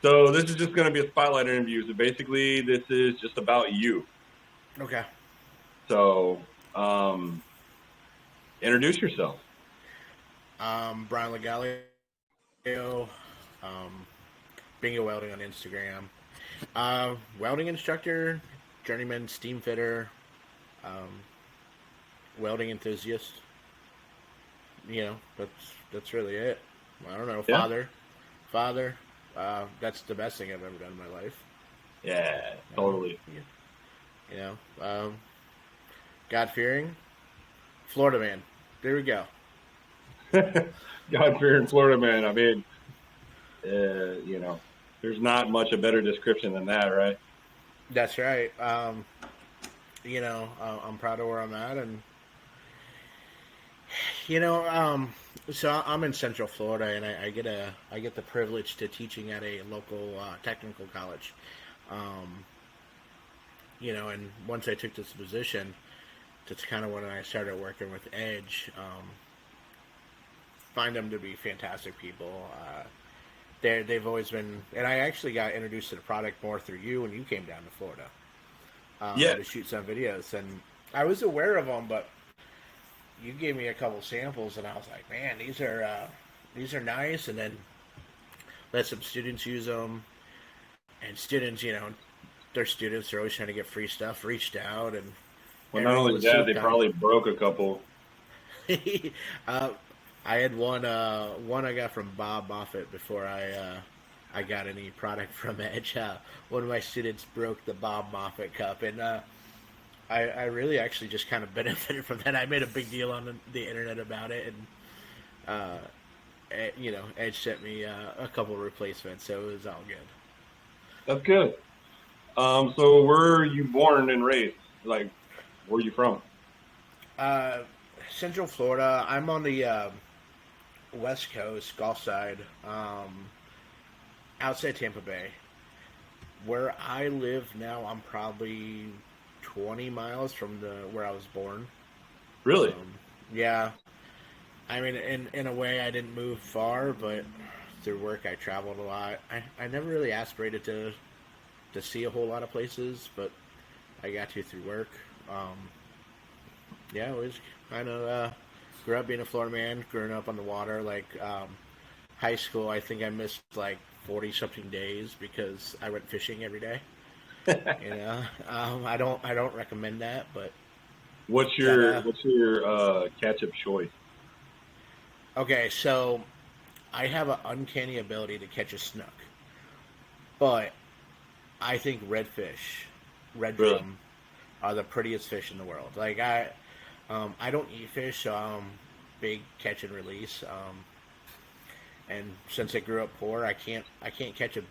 So this is just going to be a spotlight interview. So basically, this is just about you. Okay. So introduce yourself. Brian Legaglio, um, Bingo Welding on Instagram. Welding instructor, journeyman steam fitter, um, welding enthusiast. That's really it. I don't know, Yeah. father. That's the best thing I've ever done in my life. Yeah. Uh, Totally. yeah, God fearing, Florida man. There we go. God fearing Florida man. I mean, there's not much a better description than that, right? That's right. I'm proud of where I'm at, and You know, um, so I'm in Central Florida, and I get the privilege to teaching at a local technical college. Um, and once I took this position, that's kind of when I started working with Edge. Find them to be fantastic people. They've always been, and I actually got introduced to the product more through you when you came down to Florida Yeah. to shoot some videos, and I was aware of them, but you gave me a couple samples, and I was like, man, these are nice. And then let some students use them, and students, they're students. They're always trying to get free stuff. Reached out, and Well, not everyone only was that, so they kind. probably broke a couple. uh, I had one I got from Bob Moffett before I got any product from Edge. One of my students broke the Bob Moffett cup, and I really actually just kind of benefited from that. I made a big deal on the internet about it, and uh, Edge sent me a couple replacements, so it was all good. That's good. So where are you born and raised? Like, where are you from? Uh, Central Florida. I'm on the West Coast, Gulf side, outside Tampa Bay. Where I live now, I'm probably 20 miles from the where I was born. Really? Yeah, I mean, in a way, I didn't move far, but through work, I traveled a lot. I never really aspirated to see a whole lot of places, but I got to through work. Um, yeah, it was kind of grew up being a Florida man, growing up on the water. High school, I think I missed like 40 something days because I went fishing every day. I don't recommend that, but What's that your what's your catch-up choice? okay. So I have an uncanny ability to catch a snook, but I think redfish, red Really? drum, are the prettiest fish in the world. I don't eat fish, so I'm big catch and release. And since I grew up poor, I can't catch a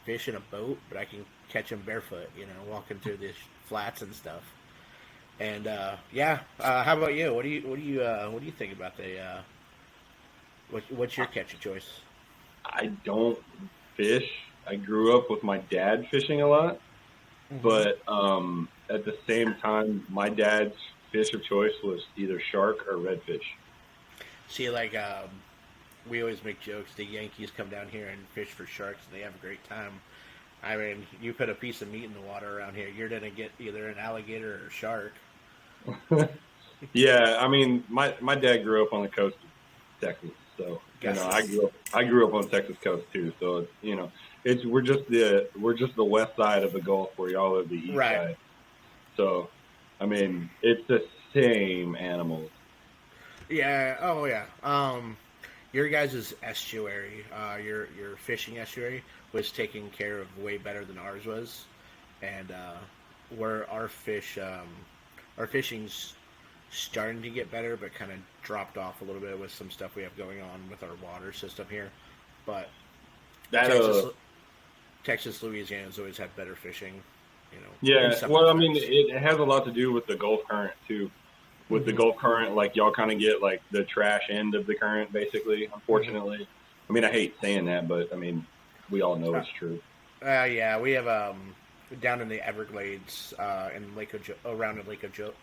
fish in a boat, but I can catch them barefoot. Walking through the flats and stuff. And yeah, how about you? What do you think about the what's your catch of choice? I don't fish. I grew up with my dad fishing a lot, Mm-hmm. but at the same time, my dad's fish of choice was either shark or redfish. See, we always make jokes. The Yankees come down here and fish for sharks, and they have a great time. I mean, you put a piece of meat in the water around here, you're gonna get either an alligator or a shark. Yeah, I mean, my dad grew up on the coast of Texas, so Gotcha. I grew up on the Texas coast too. So it's we're just the west side of the Gulf where y'all are the east Right. side. So I mean, it's the same animals. Yeah. Oh, yeah. Your guys' estuary, your fishing estuary, was taken care of way better than ours was, and where our fishing's starting to get better, but kind of dropped off a little bit with some stuff we have going on with our water system here. But That Texas, Texas, Louisiana's always had better fishing, in Yeah, some well, I mean, aspects. it has a lot to do with the Gulf current too. With the Mm-hmm. Gulf current, like y'all kind of get like the trash end of the current, basically. Mm-hmm. Unfortunately, I mean, I hate saying that, but I mean, we all know Uh, it's true. yeah, we have down in the Everglades in around in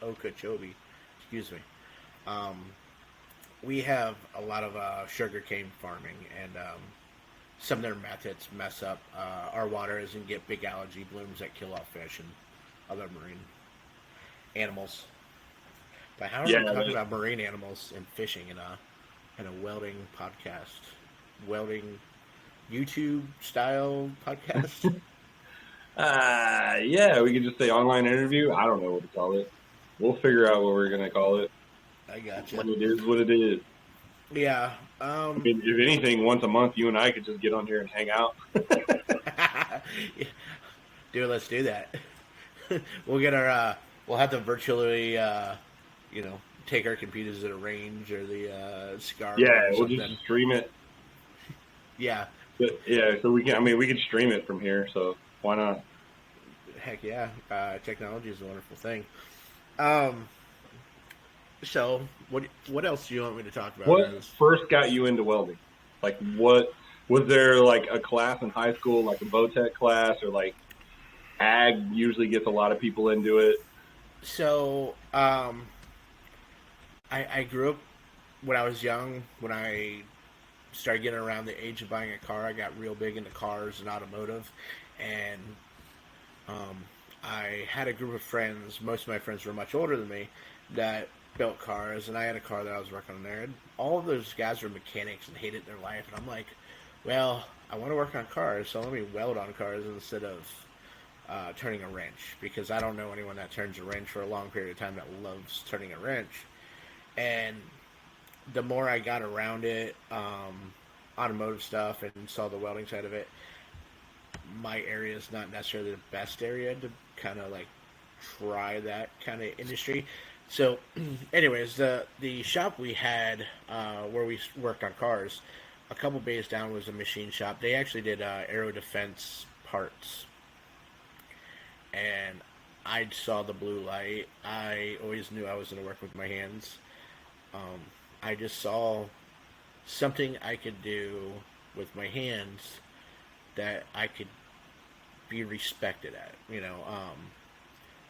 Okeechobee, excuse me. Um, we have a lot of sugar cane farming, and some of their methods mess up our waters and get big algae blooms that kill off fish and other marine animals. But how are Yeah, we talking about marine animals and fishing in a welding podcast? Welding YouTube style podcast? yeah, we could just say online interview. I don't know what to call it. We'll figure out what we're gonna call it I gotcha. when it is what it is. Yeah. I mean, if anything, once a month, you and I could just get on here and hang out. Dude, let's do that. We'll get our. We'll have to virtually, take our computers to the range or the Scar Yeah, or we'll something. just stream it. Yeah. But, yeah, so we can. I mean, we could stream it from here. So why not? Heck yeah. Technology is a wonderful thing. Um. So, what else do you want me to talk about? What first got you into welding? Like, what was there like a class in high school, like a Vo-Tech class, or like ag usually gets a lot of people into it? So, I grew up when I was young. When I started getting around the age of buying a car, I got real big into cars and automotive, and um, I had a group of friends. Most of my friends were much older than me that built cars, and I had a car that I was working on there. And all of those guys were mechanics and hated their life, and I'm like, well, I want to work on cars, so let me weld on cars instead of turning a wrench, because I don't know anyone that turns a wrench for a long period of time that loves turning a wrench. And the more I got around it, automotive stuff, and saw the welding side of it, my area is not necessarily the best area to kind of like try that kind of industry. So, anyways, the shop we had where we worked on cars, a couple bays down was a machine shop. They actually did aero defense parts, and I saw the blue light. I always knew I was going to work with my hands. I just saw something I could do with my hands that I could be respected at,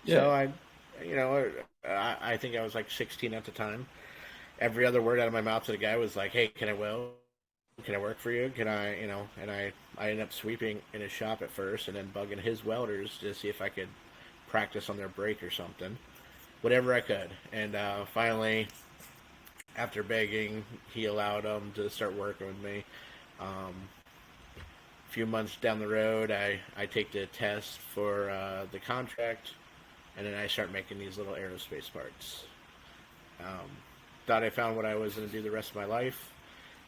Yeah. So I think I was like 16 at the time. Every other word out of my mouth to the guy was like, "Hey, can I weld? Can I work for you? Can I, And I ended up sweeping in his shop at first, and then bugging his welders to see if I could practice on their brake or something, whatever I could. And finally, after begging, he allowed them to start working with me. A few months down the road, I take the test for the contract, and then I start making these little aerospace parts. Thought I found what I was going to do the rest of my life.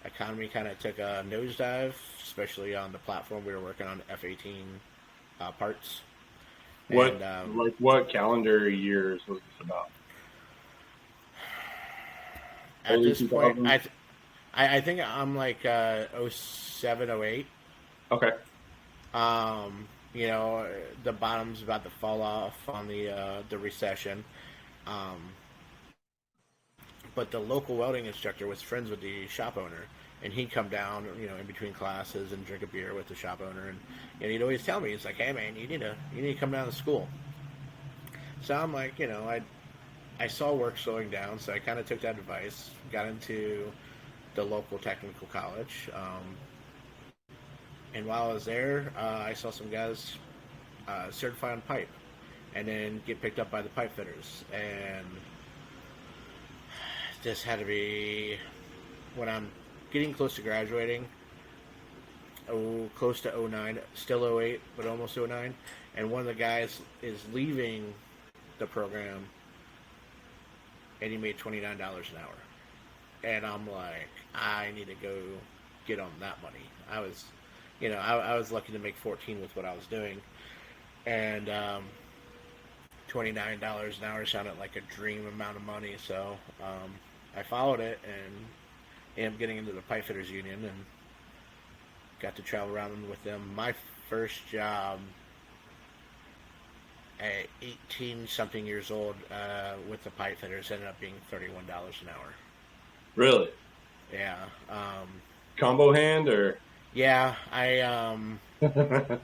Economy kind of took a nosedive, especially on the platform we were working on, F-18 parts. What And, what calendar years was this about? at Early this point, 2000s? I think I'm like 07, 08. Okay. The bottom's about to fall off on the recession. Um, but the local welding instructor was friends with the shop owner, and he'd come down, in between classes and drink a beer with the shop owner, and he'd always tell me, he's like, "Hey man, you need to come down to school." So I'm like, I saw work slowing down, so I kind of took that advice, got into the local technical college. And while I was there, I saw some guys certify on pipe, and then get picked up by the pipe fitters. And this had to be when I'm getting close to graduating, close to 09, still 08, but almost 09. And one of the guys is leaving the program, and he made $29 an hour. And I'm like, I need to go get on that money. I was lucky to make 14 with what I was doing, and $29 an hour sounded like a dream amount of money. So I followed it and ended up getting into the pipe fitters union and got to travel around with them. My first job at 18 something years old with the pipe fitters ended up being $31 an hour. Really? Yeah. Combo hand or? Yeah, the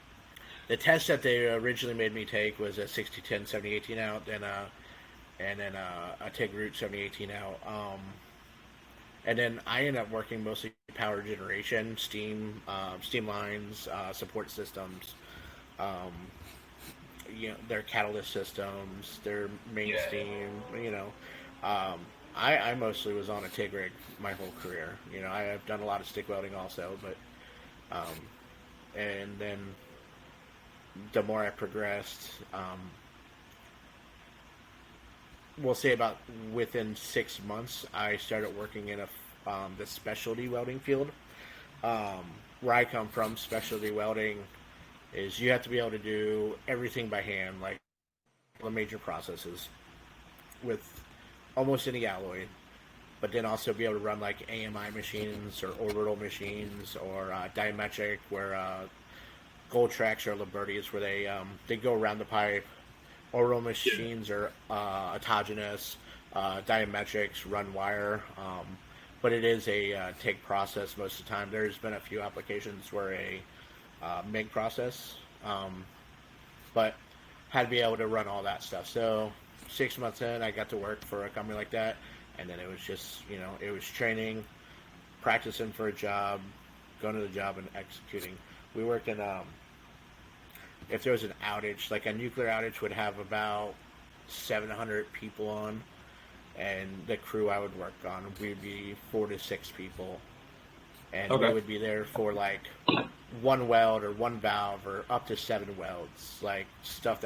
test that they originally made me take was a 60-10, 70-18 out, and then a TIG root 70-18 out. And then I ended up working mostly power generation, steam lines, support systems, um, their catalyst systems, their main Yeah. steam. Um, I mostly was on a TIG rig my whole career. I've done a lot of stick welding also, but and then the more I progressed, we'll say about within 6 months, I started working in the specialty welding field. Um, where I come from, specialty welding is you have to be able to do everything by hand, like the major processes with almost any alloy, but then also be able to run like AMI machines or orbital machines or diametric, where gold tracks or Liberties, where they go around the pipe. Orbital Yeah. machines are autogenous, diametrics run wire, but it is a TIG process most of the time. There's been a few applications where a MIG process, but had to be able to run all that stuff. So 6 months in, I got to work for a company like that, and then it was just it was training, practicing for a job, going to the job, and executing. We worked in if there was an outage, like a nuclear outage would have about 700 people on, and the crew I would work on, we'd be 4 to 6 people, and we Okay. would be there for like one weld or one valve or up to 7 welds, like stuff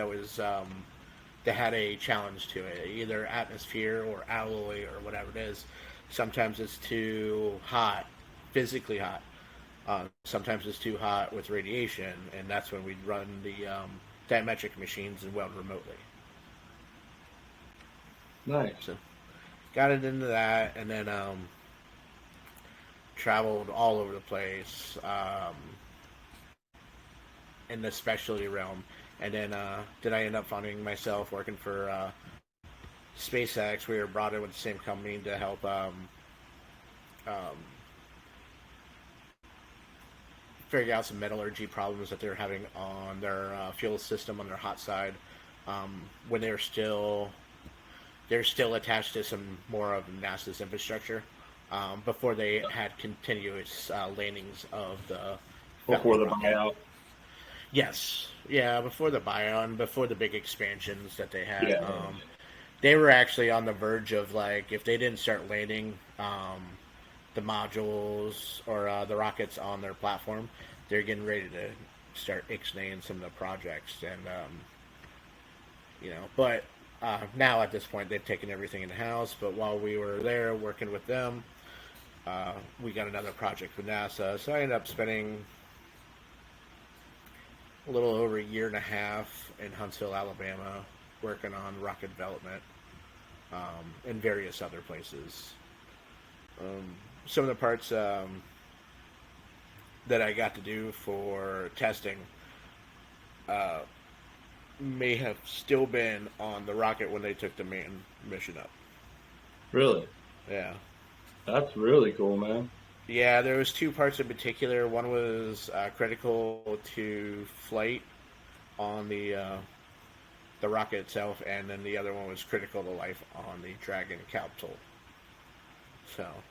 that had a challenge to it, either atmosphere or alloy or whatever it is. Sometimes it's too hot, physically hot. Sometimes it's too hot with radiation, and that's when we'd run the diametric machines and weld remotely. Nice. So got it into that, and then traveled all over the place in the specialty realm. And then I end up finding myself working for SpaceX. We were brought in with the same company to help um, figure out some metallurgy problems that they're having on their fuel system on their hot side, when they're still attached to some more of NASA's infrastructure, before they had continuous landings of the Before Falcon the rocket. buyout. Yes, yeah, before the buyout, before the big expansions that they had. Yeah. They were actually on the verge of, like, if they didn't start landing the modules or the rockets on their platform, they're getting ready to start ixnaying some of the projects. And but now at this point they've taken everything in house. But while we were there working with them, we got another project with NASA. So I ended up spending a little over a year and a half in Huntsville, Alabama, working on rocket development, and various other places. Some of the parts that I got to do for testing uh, may have still been on the rocket when they took the main mission up. Really? Yeah. That's really cool, man. Yeah, there was 2 parts in particular. One was critical to flight on the rocket itself, and then the other one was critical to life on the Dragon capsule. So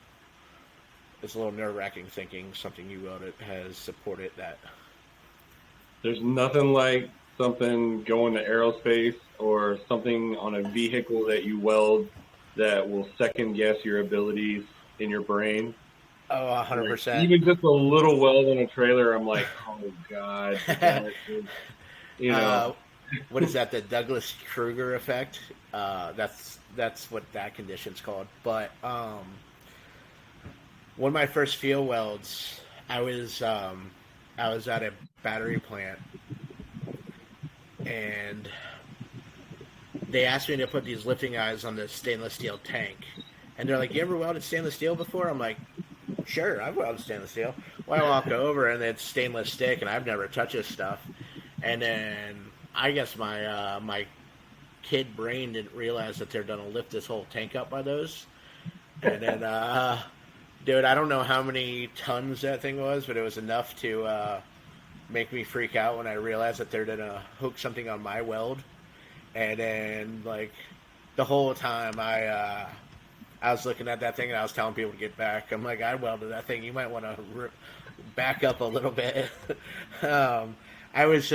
it's a little nerve-wracking thinking something you wrote it has supported that. There's nothing like something going to aerospace or something on a vehicle that you weld that will second guess your abilities in your brain. Oh, Like 100%. even just a little weld on a trailer, I'm like, oh god, that is, you know. uh, what is that? The Douglas Kruger effect. That's what that condition's called. But one of my first field welds, I was at a battery plant, and they asked me to put these lifting eyes on the stainless steel tank, and they're like, "You ever welded stainless steel before?" I'm like, "Sure, I've welded stainless steel." Well, I walk over and it's stainless stick, and I've never touched this stuff. And then I guess my kid brain didn't realize that they're gonna lift this whole tank up by those. And then, dude, I don't know how many tons that thing was, but it was enough to make me freak out when I realized that they're gonna hook something on my weld. And then, like, the whole time I was looking at that thing and I was telling people to get back. I'm like, I welded that thing. You might want to back up a little bit. um, I was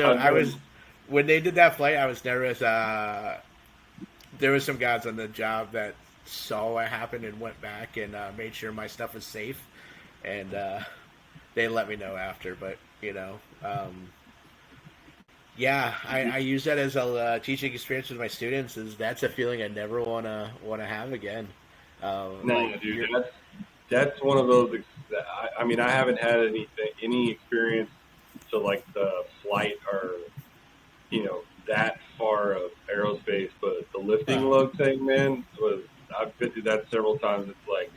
when they did that flight, I was nervous. There was some guys on the job that saw what happened and went back and made sure my stuff was safe, and they let me know after. But yeah, I use that as a teaching experience with my students. Is that's a feeling I never wanna have again. No, dude, that's one of those. I mean, I haven't had any experience to like the flight or that far of aerospace, but the lifting lug thing, man, was I've been through that several times. It's like,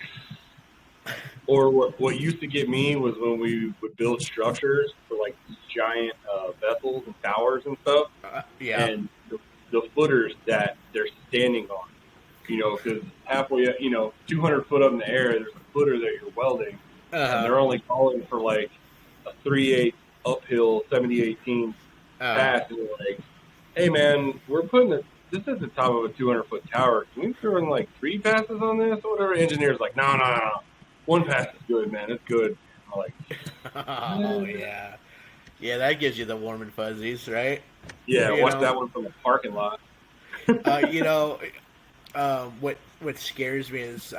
or what used to get me was when we would build structures for like these giant vessels and towers and stuff, Yeah. and the footers that they're standing on. Because halfway, 200 foot up in the air, there's a footer that you're welding, and they're only calling for like a 3/8 uphill 70/18 pass, and you're like, hey man, we're putting this is the top of a 200-foot tower. Can we throw in like 3 passes on this or whatever? Engineer's like, no. 1 pass is good, man. It's good. I'm like, oh yeah, yeah. That gives you the warm and fuzzies, right? Yeah, watch that one from the parking lot. uh, you know, what scares me is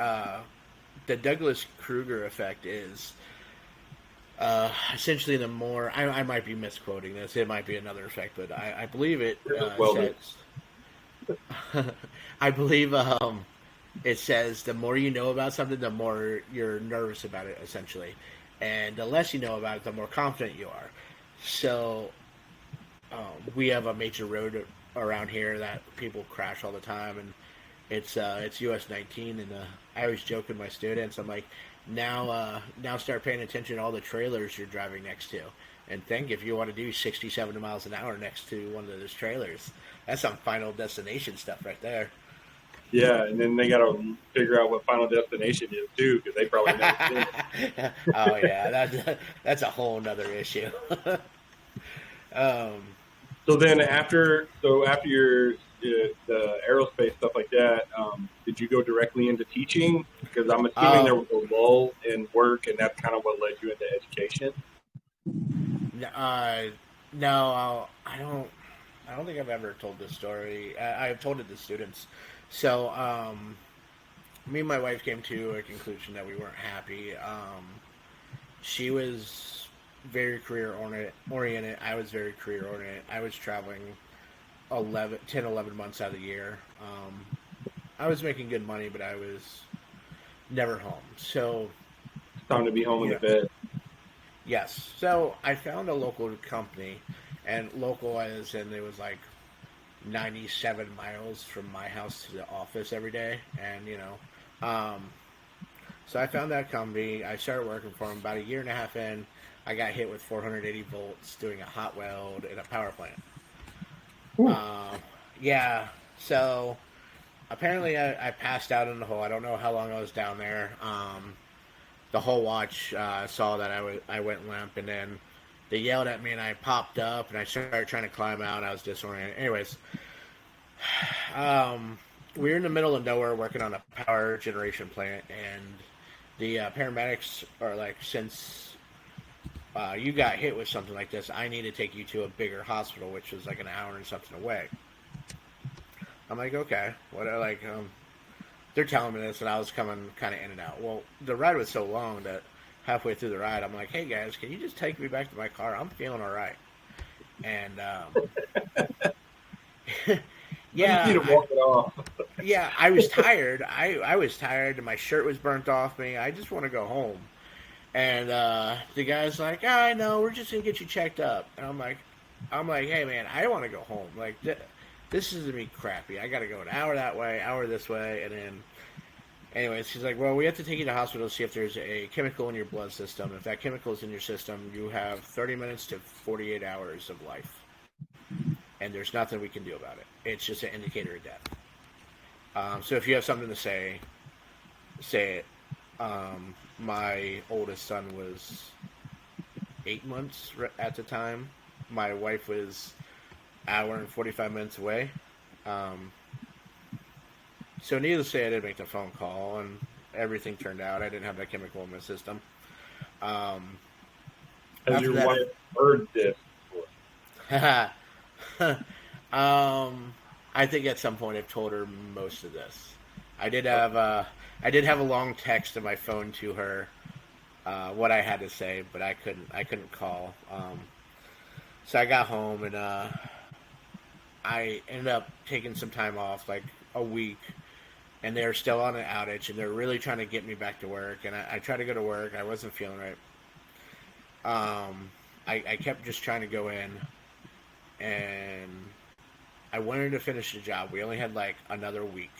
the Douglas Kruger effect is essentially the more I might be misquoting this. It might be another effect, but I believe it says. I believe it says the more you know about something, the more you're nervous about it, essentially, and the less you know about it, the more confident you are. So we have a major road around here that people crash all the time, and it's US 19, and I always joke with my students. I'm like, now start paying attention to all the trailers you're driving next to, and think if you want to do 67 miles an hour next to one of those trailers. That's some Final Destination stuff right there. Yeah, and then they got to figure out what Final Destination is too, because they probably never seen it. Oh yeah, that's a whole nother issue. So then after your the aerospace stuff like that, did you go directly into teaching? Because I'm assuming there was a lull in work, and that's kind of what led you into education. No, I don't think I've ever told this story. I've told it to students. So, me and my wife came to a conclusion that we weren't happy. She was very career oriented. I was very career oriented. I was traveling 11 months out of the year. I was making good money, but I was never home. So, it's time to be home in the bed. Yes. So I found a local company, and local as in it was like 97 miles from my house to the office every day, and so I found that company. I started working for them. About a year and a half in, I got hit with 480 volts doing a hot weld in a power plant. Yeah. So apparently I passed out in the hole. I don't know how long I was down there. The whole watch saw that I went limp, and then they yelled at me, and I popped up, and I started trying to climb out, and I was disoriented. Anyways, we were in the middle of nowhere working on a power generation plant, and the paramedics are like, since you got hit with something like this, I need to take you to a bigger hospital, which was like an hour and something away. I'm like, okay. They're telling me this, and I was coming kind of in and out. Well, the ride was so long that halfway through the ride, I'm like, hey, guys, can you just take me back to my car? I'm feeling all right. And, yeah. You need to walk it off. Yeah, I was tired. I was tired, and my shirt was burnt off me. I just want to go home. And the guy's like, I know, we're just going to get you checked up. And I'm like, hey, man, I want to go home. Like, this is going to be crappy. I got to go an hour that way, hour this way, and then, anyways, he's like, well, we have to take you to the hospital to see if there's a chemical in your blood system. If that chemical is in your system, you have 30 minutes to 48 hours of life, and there's nothing we can do about it. It's just an indicator of death. So if you have something to say it. My oldest son was 8 months at the time. My wife was hour and 45 minutes away. So needless to say, I did make the phone call, and everything turned out. I didn't have that chemical in my system. Um, Has after your that, wife heard this um, I think at some point I've told her most of this. I did have I did have a long text on my phone to her, what I had to say, but I couldn't call. So I got home and I ended up taking some time off, like a week, and they're still on an outage, and they're really trying to get me back to work. And I tried to go to work, I wasn't feeling right. Um, I kept just trying to go in, and I wanted to finish the job. We only had like another week,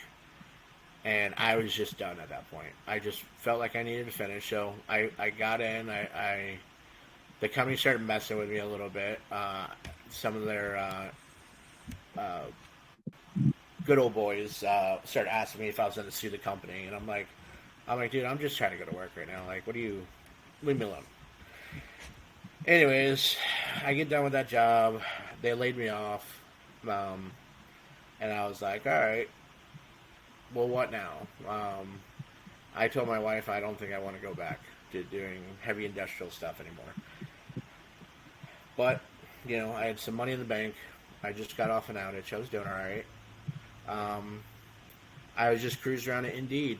and I was just done at that point. I just felt like I needed to finish, so I got in. The company started messing with me a little bit. Some of their uh, good old boys started asking me if I was going to sue the company, and I'm like, dude, I'm just trying to go to work right now. Like, what do you leave me alone? Anyways, I get done with that job. They laid me off, um, and I was like, all right, well, what now? I told my wife I don't think I want to go back to doing heavy industrial stuff anymore. But, I had some money in the bank. I just got off an outage. I was doing all right. Um, I was just cruising around at Indeed,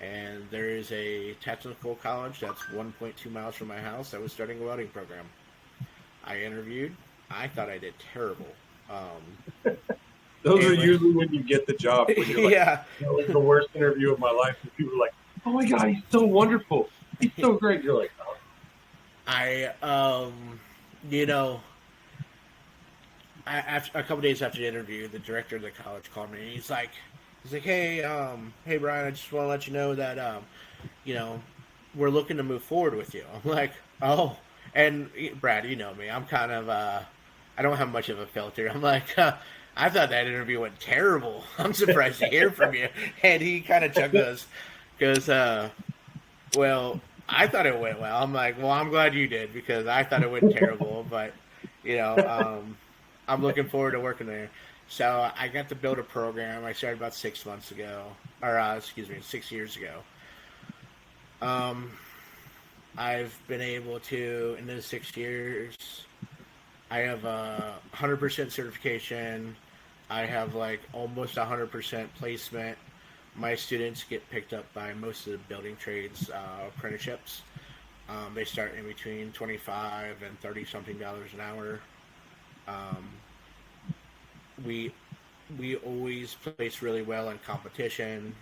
and there is a technical college that's 1.2 miles from my house that was starting a welding program. I interviewed. I thought I did terrible. Those are It was, usually when you get the job. When you're like, yeah, that was the worst interview of my life. And people are like, oh my God, he's so wonderful. He's so great. You're like, oh. I you know, after a couple days after the interview, the director of the college called me. And he's like, hey Brian, I just want to let you know that you know, we're looking to move forward with you. I'm like, oh, and Brad, you know me, I'm kind of I don't have much of a filter. I'm like, I thought that interview went terrible. I'm surprised to hear from you. And he kind of chuckles, goes, well, I thought it went well. I'm like, well, I'm glad you did because I thought it went terrible. But you know, I'm looking forward to working there. So I got to build a program. I started about 6 months ago, or excuse me, 6 years ago. Um, I've been able to in those 6 years. I have a 100% certification. I have like almost 100% placement. My students get picked up by most of the building trades apprenticeships. They start in between 25 and 30 something dollars an hour. Um, we we always place really well in competition.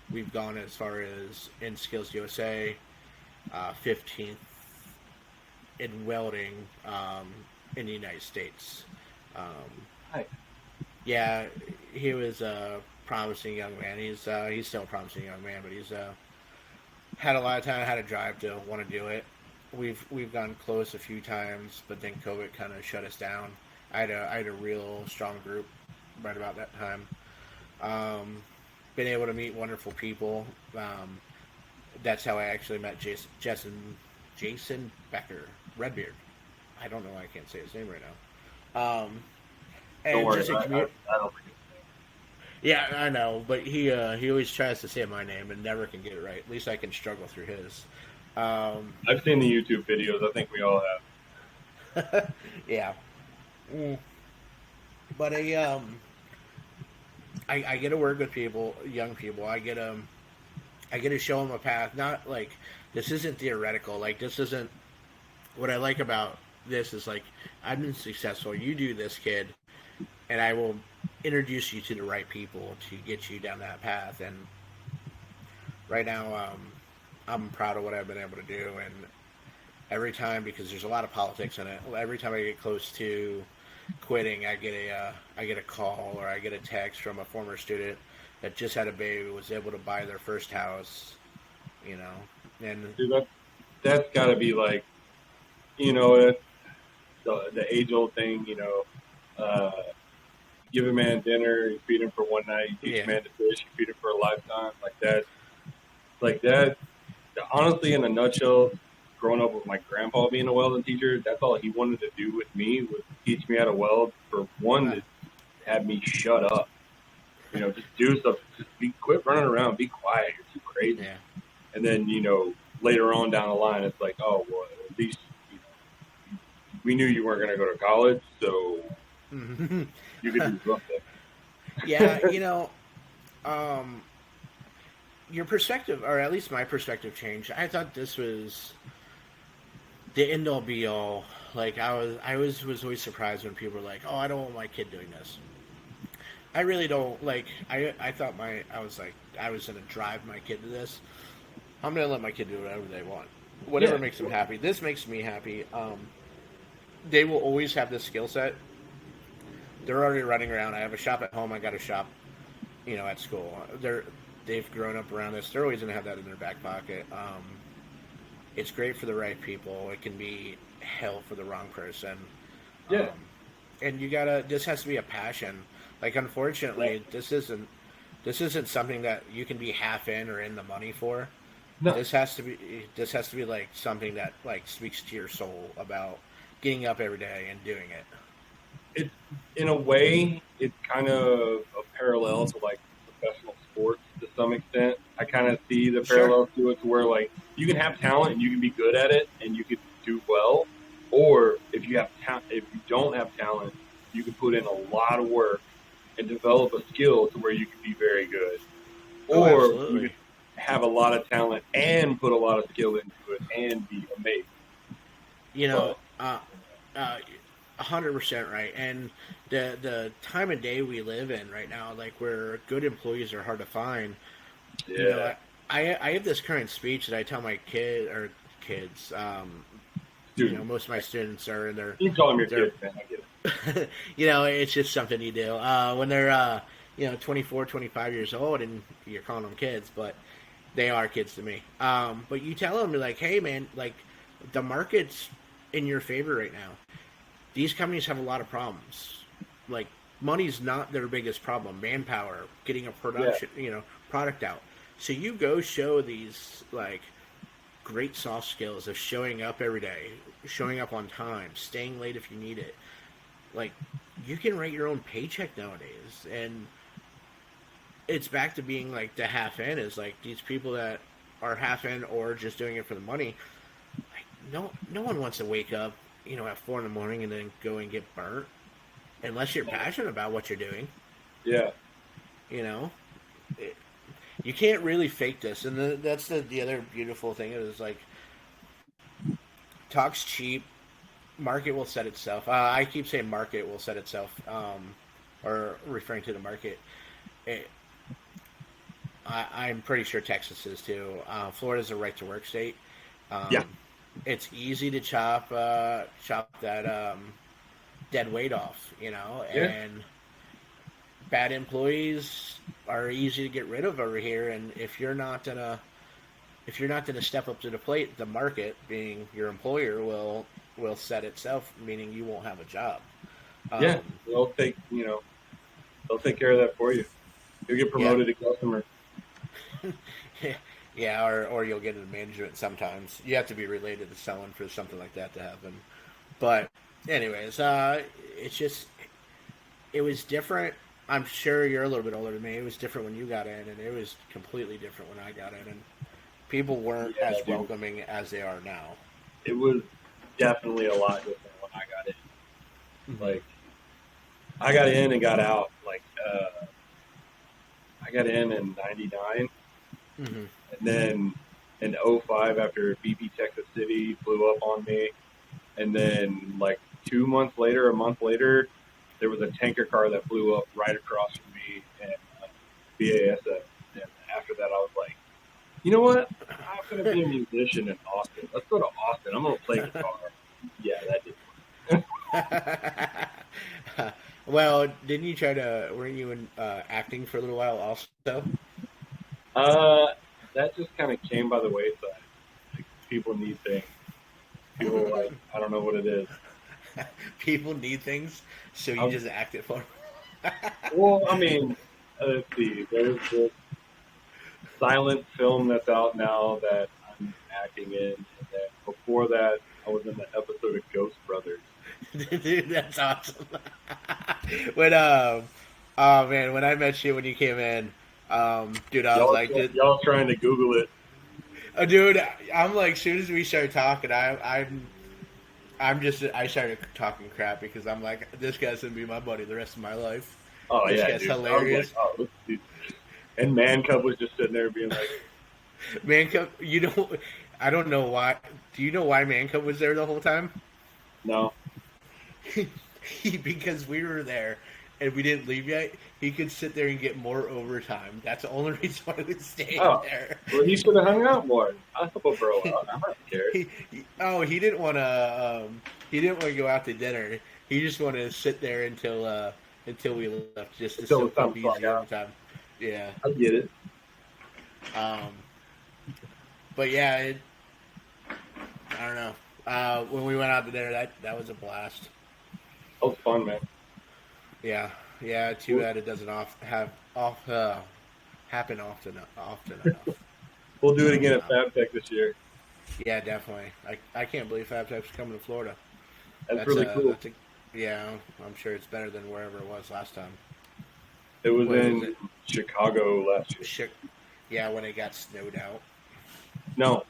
We've gone as far as in Skills USA, 15th in welding in the United States. Um, Hi. yeah, he was a promising young man. He's still a promising young man, but he's had a lot of time, had a drive to want to do it. We've gone close a few times, but then COVID kind of shut us down. I had a real strong group right about that time. Um, been able to meet wonderful people. That's how I actually met Jason Becker, Redbeard. I don't know why I can't say his name right now. And Don't worry, just a commu- I don't think Yeah, I know, but he always tries to say my name and never can get it right. At least I can struggle through his. I've seen the YouTube videos. I think we all have. Yeah. Mm. But I get to work with people, young people. I get to show them a path. Not like this isn't theoretical. Like this isn't what I like about this is like I've been successful. You do this, kid, and I will introduce you to the right people to get you down that path. And right now, I'm proud of what I've been able to do. And every time, because there's a lot of politics in it, every time I get close to quitting, I get a call or I get a text from a former student that just had a baby, was able to buy their first house, you know, and Dude, that's got to be like, it's the age old thing, give a man dinner, you feed him for one night, you teach yeah, a man to fish, you feed him for a lifetime. Like that, honestly, in a nutshell, growing up with my grandpa being a welding teacher, that's all he wanted to do with me was teach me how to weld for one to have me shut up. Just do stuff. Just quit running around. Be quiet. You're too crazy. Yeah. And then, later on down the line, it's like, oh, well, at least we knew you weren't going to go to college, so you could do Yeah, something. um, your perspective, or at least my perspective, changed. I thought this was the end all be all. Like I was always surprised when people were like, "Oh, I don't want my kid doing this." I really don't like. I thought I was like I was gonna drive my kid to this. I'm gonna let my kid do whatever they want, whatever Yeah, makes them happy. This makes me happy. They will always have this skill set. They're already running around. I have a shop at home. I got a shop, at school. They've grown up around this. They're always gonna have that in their back pocket. It's great for the right people. It can be hell for the wrong person. yeah, Um, and you gotta. This has to be a passion. Like, yeah. unfortunately, this isn't something that you can be half in or in the money for. No, This has to be like something that like speaks to your soul about getting up every day and doing it. it's in a way, it's kind of a parallel to like professional sports to some extent. I kind of see the Sure. parallels to it, to where like you can have talent and you can be good at it and you can do well, or if you don't have talent, you can put in a lot of work and develop a skill to where you can be very good, Oh, or you absolutely. can have a lot of talent and put a lot of skill into it and be amazing. You know, But uh, 100% right. And the time of day we live in right now, like where good employees are hard to find. You know, yeah, I have this current speech that I tell my kids. students, Most of my students are in their you can call them your their kids, man. I get it. it's just something you do when they're 24, 25 years old, and you're calling them kids, but they are kids to me. But you tell them, like, hey man, like, the market's in your favor right now. These companies have a lot of problems. Like, money's not their biggest problem. Manpower, getting a Yeah, product out. So you go show these like great soft skills of showing up every day, showing up on time, staying late if you need it. Like, you can write your own paycheck nowadays, and it's back to being like the half in is like these people that are half in or just doing it for the money. Like, no one wants to wake up, at 4 in the morning and then go and get burnt unless you're passionate about what you're doing. yeah, You know, it, you can't really fake this, and that's the other beautiful thing is like talk's cheap. Market will set itself. I keep saying market will set itself, or referring to the market. It, I'm pretty sure Texas is too. Florida's a right to work state. yeah, Um, it's easy to chop that dead weight off, yeah. and bad employees are easy to get rid of over here. And if you're not gonna step up to the plate, the market, being your employer, will set itself, meaning you won't have a job. Yeah, Um, they'll take care of that for you. You'll get yeah, promoted to customer. yeah, or you'll get into management. Sometimes you have to be related to someone for something like that to happen. But anyways, it's just it was different. I'm sure you're a little bit older than me. It was different when you got in, and it was completely different when I got in, and people weren't Yeah, as dude, welcoming as they are now. it was definitely a lot different when I got in. Hmm. Like I got in and got out. I got in '99, Hmm. and then in '05, after BP Texas City blew up on me, and then like 2 months later, a month later, there was a tanker car that blew up right across from me and BASF. And after that, I was like, you know what? I'm gonna be a musician in Austin. Let's go to Austin. I'm gonna play guitar. Yeah, that did. Well, didn't you try to? Weren't you in acting for a little while also? Uh, that just kind of came by the wayside. Like people need things. People like I don't know what it is. People need things, so you I'm, just act it for 'em. well, I mean, let's see. There's this silent film that's out now that I'm acting in, and then before that, I was in the episode of Ghost Brothers. Dude, that's awesome. But Oh man, when I met you when you came in, dude, I was like, Y'all trying to Google it. dude, I'm like, as soon as we started talking, I'm just, I started talking crap because I'm like, this guy's gonna be my buddy the rest of my life. Oh This yeah, guy's dude. I was like, hilarious. oh, look, dude. And Man Cub was just sitting there being like, Man Cub, you know, I don't know why. Do you know why Man Cub was there the whole time? no. Because we were there and we didn't leave yet, he could sit there and get more overtime. That's the only reason why he was staying Oh, there. well, he should have hung out more. I hope a bro. I don't care. Oh, he didn't want to. He didn't want to go out to dinner. He just wanted to sit there until we left, just to Until the soak time up clock easy out. overtime. Yeah. I get it. Um. But yeah, I don't know. When we went out to dinner, that was a blast. That was fun, man. Yeah. Yeah. Too bad it doesn't happen often enough. We'll do it again at FabTech this year. Yeah, definitely. I can't believe FabTech's coming to Florida. That's really cool. Yeah, I'm sure it's better than wherever it was last time. It was What was in it? Chicago last year. Yeah, when it got snowed out. No,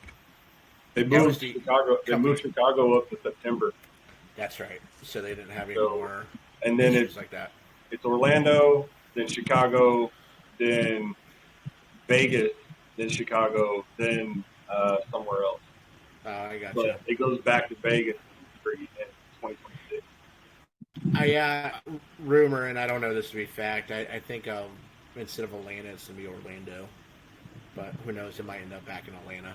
they moved Chicago. They moved Chicago up to September. That's right. So they didn't have any So, more and then issues like that. It's Orlando, then Chicago, then Vegas, then Chicago, then somewhere else. I got But you. it goes back to Vegas in 2026. Rumor, and I don't know this to be fact. I think instead of Atlanta, it's gonna be Orlando. But who knows? It might end up back in Atlanta.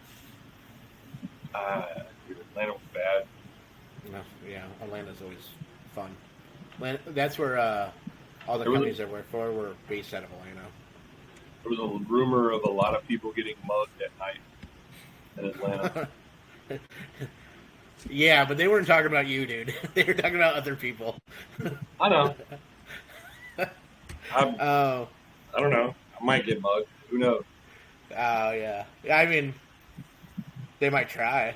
Dude, Atlanta was bad. No, yeah, Atlanta's always fun. That's where all the companies I work for were based out of Atlanta. There was a rumor of a lot of people getting mugged at night in Atlanta. Yeah, but they weren't talking about you, dude. They were talking about other people. I know. Oh, I don't know. I might get mugged. Who knows? oh yeah. I mean, they might try.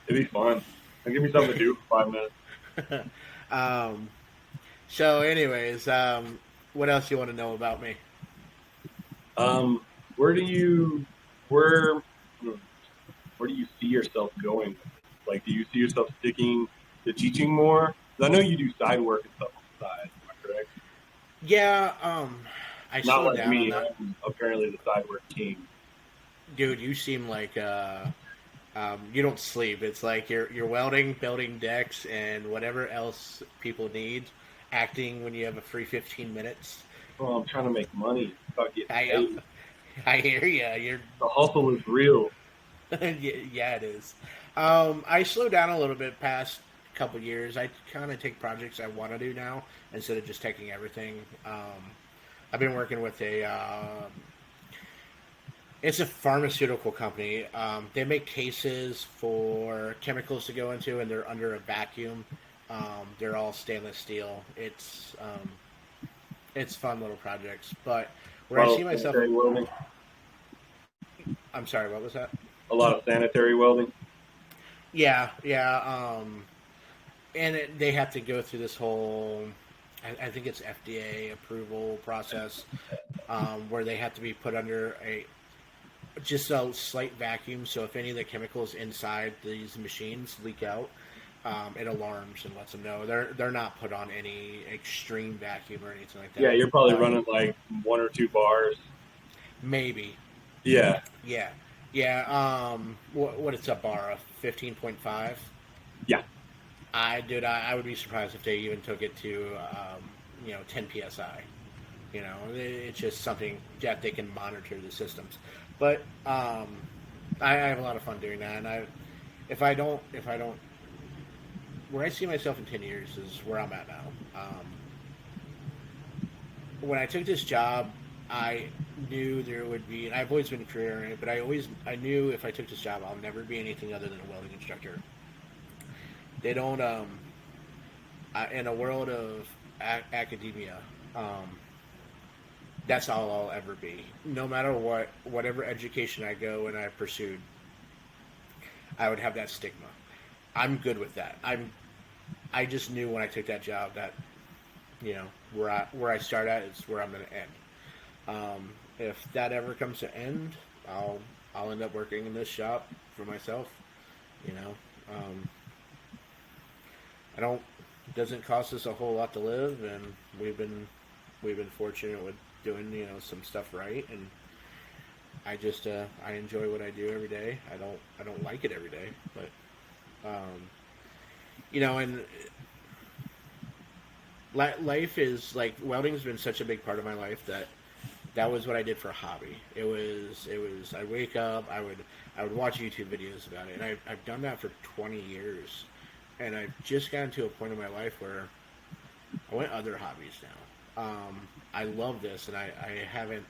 It'd be fun. Give me something to do for 5 minutes. um, so, anyways, what else you want to know about me? Where do you where where do you see yourself going? Like, do you see yourself sticking to teaching more? 'Cause I know you do side work and stuff on the side. Am I correct? Yeah, I Not slowed like down me. on that. I'm apparently the side work king. Dude, you seem like you don't sleep. It's like you're welding, building decks, and whatever else people need. Acting when you have a free 15 minutes. Oh, I'm trying to make money. It's about getting I paid. I hear you. You're The hustle is real. yeah, it is. I slowed down a little bit past a couple years. I kind of take projects I want to do now instead of just taking everything. I've been working with it's a pharmaceutical company. They make cases for chemicals to go into, and they're under a vacuum. They're all stainless steel. It's fun little projects, but where I see myself, sanitary welding. I'm sorry, what was that? A lot of sanitary welding. Yeah, yeah. And they have to go through this whole, I think it's FDA approval process, where they have to be put under just a slight vacuum. So if any of the chemicals inside these machines leak out, it alarms and lets them know. They're not put on any extreme vacuum or anything like that. Yeah, you're probably running like 1 or 2 bars. Maybe. Yeah. Yeah. Yeah. What it's a bar of 15.5. Yeah. I would be surprised if they even took it to 10 psi. It's just something that they can monitor the systems. But I have a lot of fun doing that, and if I don't, where I see myself in 10 years is where I'm at now. When I took this job, I knew there would be, and I've always been a career in it, but I knew if I took this job, I'll never be anything other than a welding instructor. They don't, in a world of academia, that's all I'll ever be. No matter whatever education I go and I pursued, I would have that stigma. I'm good with that. I just knew when I took that job that, where I start at is where I'm going to end. If that ever comes to end, I'll end up working in this shop for myself. You know, I don't. It doesn't cost us a whole lot to live, and we've been fortunate with doing some stuff right, and I just I enjoy what I do every day. I don't like it every day, but and life is like welding's been such a big part of my life that was what I did for a hobby. It was I wake up, I would watch YouTube videos about it, and I've done that for 20 years, and I've just gotten to a point in my life where I want other hobbies now. I love this, and I haven't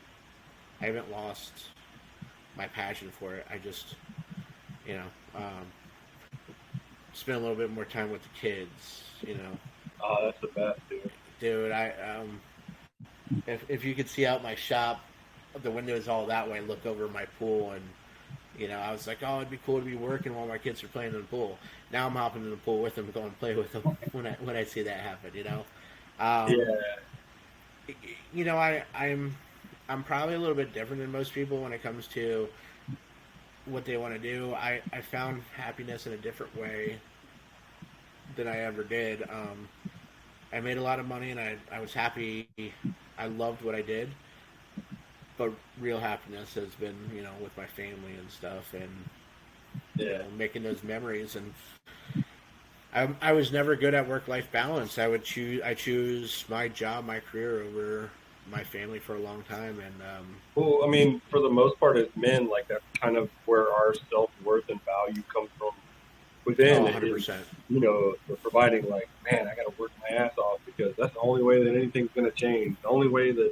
lost my passion for it. I just spend a little bit more time with the kids. Oh, that's the best, dude. Dude, if you could see out my shop, the windows all that way, look over my pool, and I was like, oh, it'd be cool to be working while my kids are playing in the pool. Now I'm hopping in the pool with them, going to play with them when I see that happen. I'm probably a little bit different than most people when it comes to what they want to do. I found happiness in a different way than I ever did. I made a lot of money, and I was happy. I loved what I did, but real happiness has been, with my family and stuff, and making those memories. And I was never good at work-life balance. I choose my job, my career over my family for a long time. And well, I mean, for the most part, as men, like that's kind of where our self-worth and value comes from within. 100%. The providing, like, man, I got to work my ass off because that's the only way that anything's going to change. The only way that,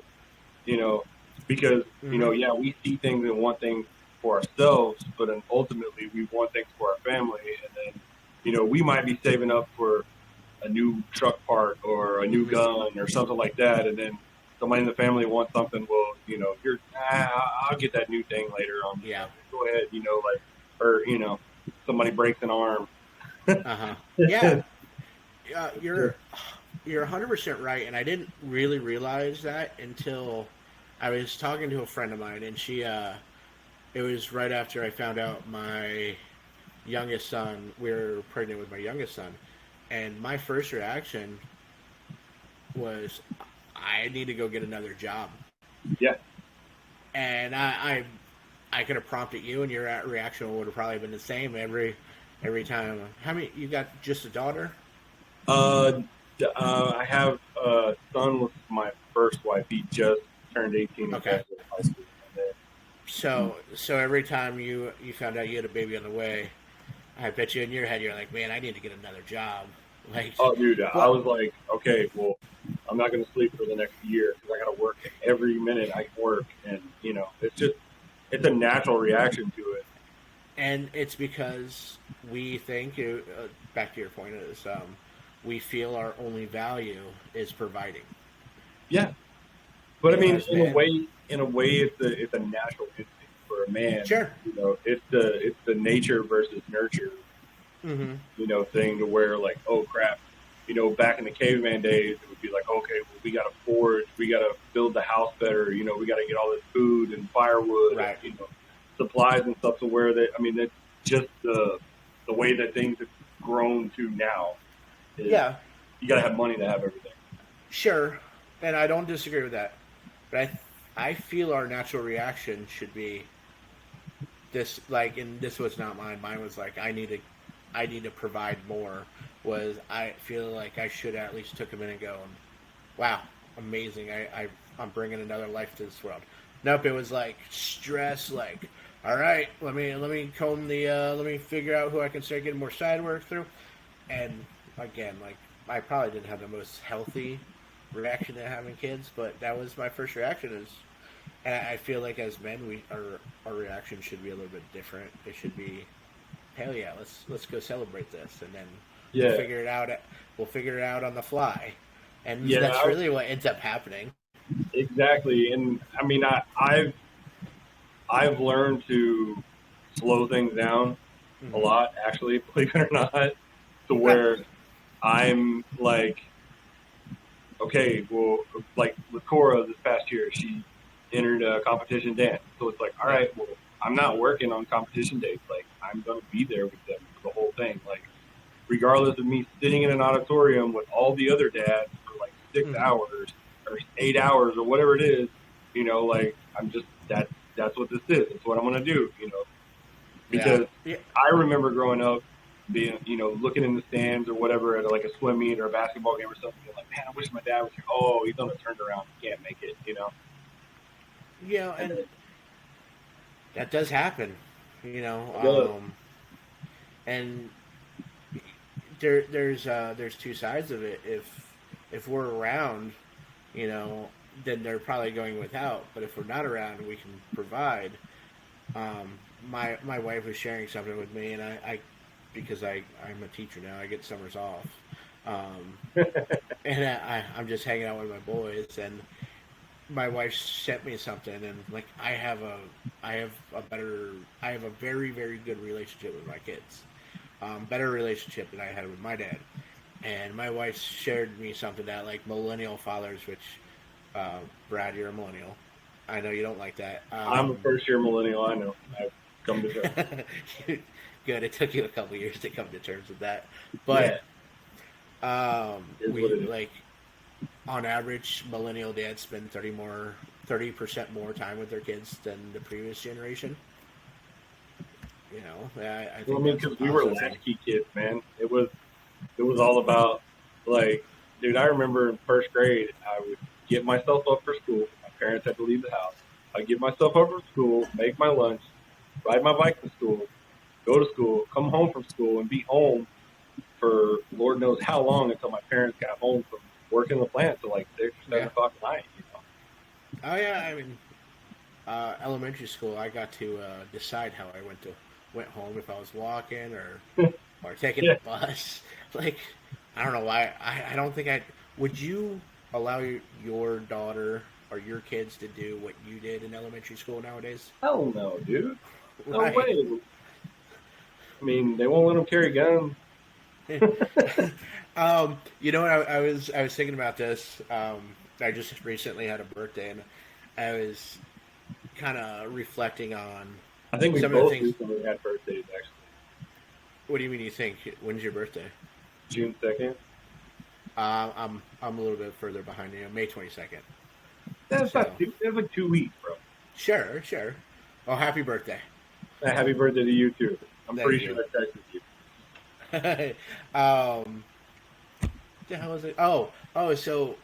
because, we see things and want things for ourselves, but then ultimately we want things for our family. And then, we might be saving up for a new truck part or a new gun or something like that. And then somebody in the family wants something. Well, I'll get that new thing later on. Yeah. Go ahead, or somebody breaks an arm. Yeah. You're 100% right, and I didn't really realize that until I was talking to a friend of mine, and she it was right after I found out my youngest son, we were pregnant with my youngest son, and my first reaction was, I need to go get another job. Yeah. And I could have prompted you, and your reaction would have probably been the same every time. How many? You got just a daughter? I have a son with my first wife. He just turned 18. Okay. So every time you found out you had a baby on the way, I bet you in your head you're like, man, I need to get another job. Like, oh, dude, I was like, okay, well, I'm not going to sleep for the next year because I got to work every minute I work, and it's a natural reaction to it. And it's because we think, back to your point, is we feel our only value is providing. Yeah, but I mean, in a way, it's a natural instinct for a man. Sure. It's the nature versus nurture, thing to where like, oh crap, back in the caveman days, it would be like, okay, well, we got to forage, we got to build the house better, we got to get all this food and firewood, right. And, supplies and stuff to where that. I mean, that's just the way that things have grown to now. Yeah, you got to have money to have everything. Sure, and I don't disagree with that, but I feel our natural reaction should be this. Like, and this was not mine. Mine was like, I need to provide more. Was I feel like I should at least took a minute and go, wow, amazing! I'm bringing another life to this world. Nope, it was like stress. Like, all right, let me comb the let me figure out who I can start getting more side work through. And again, like, I probably didn't have the most healthy reaction to having kids, but that was my first reaction. And I feel like as men, our reaction should be a little bit different. It should be, hell yeah, let's go celebrate this, and then we'll figure it out. We'll figure it out on the fly, and that's really what ends up happening. Exactly, and I mean, I've learned to slow things down a lot, actually, believe it or not, to where I'm like, okay, well, like with Cora this past year, she entered a competition dance. So it's like, all Yeah. right, well, I'm not working on competition days. Like, I'm going to be there with them for the whole thing. Like, regardless of me sitting in an auditorium with all the other dads for like 6 hours or 8 hours or whatever it is, like I'm just that's what this is. It's what I'm gonna do, Yeah. because Yeah. I remember growing up being, looking in the stands or whatever at like a swim meet or a basketball game or something, being like, man, I wish my dad was here. Oh, he's on a turnaround, he can't make it. Yeah, And and then that does happen, it does. and there's two sides of it. If we're around, you know, then they're probably going without. But if we're not around, we can provide. My wife was sharing something with me, and I because I'm a teacher now, I get summers off, um, and I'm just hanging out with my boys, and my wife sent me something, and like I have a very very good relationship with my kids, better relationship than I had with my dad. And my wife shared me something that like millennial fathers, which Brad, you're a millennial. I know you don't like that. I'm a first year millennial. I know. I've come to terms. Good. It took you a couple years to come to terms with that, but Yeah, is what we it is. like on average, millennial dads spend 30% more time with their kids than the previous generation. I Well, I think mean, that's a because we were positive thing. latchkey kids, man. It was all about, like, dude. I remember in first grade, I would get myself up for school. My parents had to leave the house. I'd get myself up for school, make my lunch, ride my bike to school, go to school, come home from school, and be home for Lord knows how long until my parents got home from working the plant till like 6 or 7 Yeah. o'clock at night. Oh yeah. I mean, elementary school, I got to decide how I went home if I was walking or taking the Yeah. bus. Like, I don't know why. I don't think I would. You allow your daughter or your kids to do what you did in elementary school nowadays? Hell no, dude. No Right. way. I mean, they won't let them carry guns. You know what? I was thinking about this. I just recently had a birthday, and I was kind of reflecting on I think we some of the both things. recently had birthdays, actually. What do you mean? You think when's your birthday? June 2nd. I'm a little bit further behind you. May 22nd. That's So not that's like 2 weeks, bro. sure, sure. Oh, happy birthday! Happy birthday to you too. I'm Thank pretty you. sure I texted you. The hell is it? Oh. So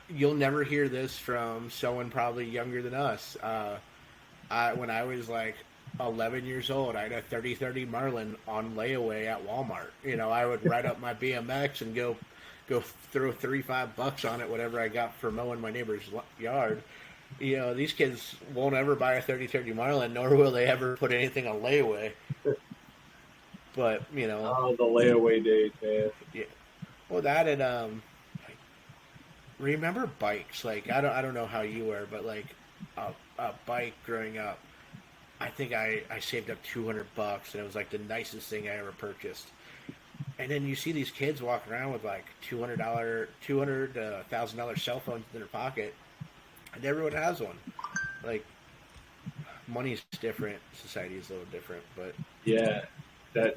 you'll never hear this from someone probably younger than us. When I was like 11 years old, I had a 3030 Marlin on layaway at Walmart. I would ride up my BMX and go throw $35 on it, whatever I got for mowing my neighbor's yard. These kids won't ever buy a 3030 Marlin, nor will they ever put anything on layaway. But Oh, the layaway days, man. yeah. Well, that and remember bikes. Like I don't know how you were, but like a bike growing up. I think I saved up $200, and it was like the nicest thing I ever purchased. And then you see these kids walking around with like $1,000 cell phones in their pocket, and everyone has one. Like money's different, society is a little different, but Yeah, that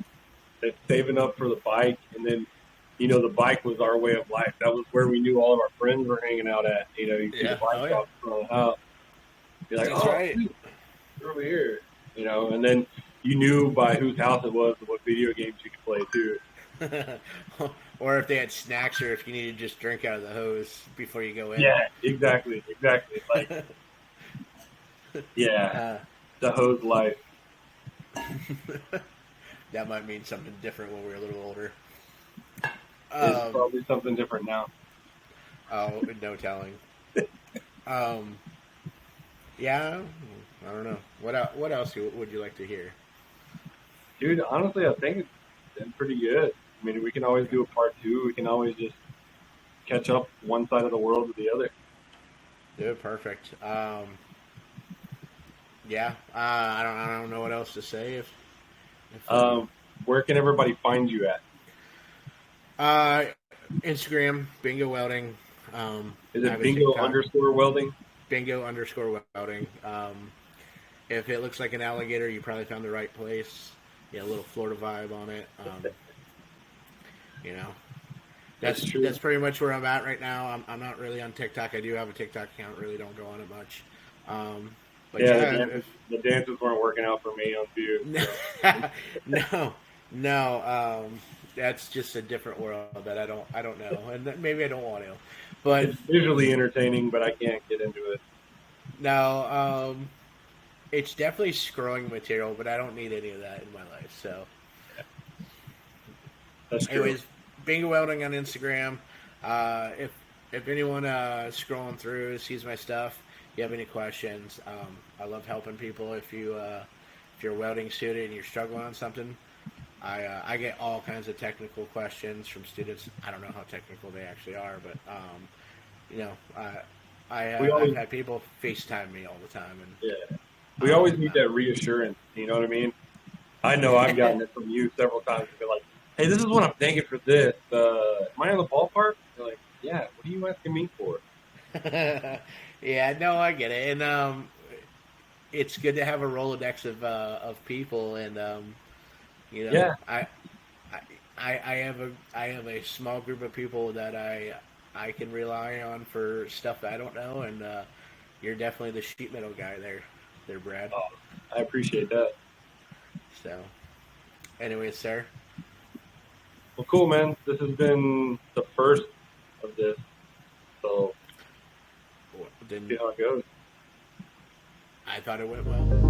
that saving up for the bike, and then the bike was our way of life. That was where we knew all of our friends were hanging out at. You see the yeah, bike oh yeah, shop in front of the house. You're like, that's oh, right. sweet, they're over here. And then you knew by whose house it was and what video games you could play too. Or if they had snacks, or if you needed to just drink out of the hose before you go in. Yeah, exactly. Like, yeah, uh, the hose life that might mean something different when we were a little older. is Um, probably something different now. oh, no telling. Um, yeah, I don't know. What else would you like to hear? Dude, honestly, I think it's been pretty good. I mean, we can always do a part two. We can always just catch up one side of the world with the other. Dude, perfect. Yeah, I don't know what else to say. If Where can everybody find you at? uh, Instagram, Bingo Welding. Is I it have a bingo TikTok, underscore welding? Bingo_Welding. If it looks like an alligator, you probably found the right place. Yeah, a little Florida vibe on it. You know, That's that's true. pretty much where I'm at right now. I'm not really on TikTok. I do have a TikTok account. Really don't go on it much. But Yeah, yeah, if the dances weren't working out for me on view. So no, no, that's just a different world that I don't know, and maybe I don't want to. But it's visually entertaining, but I can't get into it. no, it's definitely scrolling material, but I don't need any of that in my life. So, That's true. anyways, Bingo Welding on Instagram. If anyone scrolling through sees my stuff, you have any questions, I love helping people. If you're a welding student and you're struggling on something, I get all kinds of technical questions from students. I don't know how technical they actually are, but you know, We I've always had people FaceTime me all the time, yeah. and We always need that reassurance. You know what I mean? I know I've gotten it from you several times to be like, "Hey, this is what I'm thinking for this. Am I in the ballpark?" You're like, "Yeah." What are you asking me for? yeah, no, I get it, and it's good to have a Rolodex of people, and you know, Yeah, I have a small group of people that I can rely on for stuff that I don't know, and you're definitely the sheet metal guy there, Brad. oh, I appreciate that. So, anyways, sir, Well, cool, man. This has been the first of this, so see then how it goes. I thought it went well.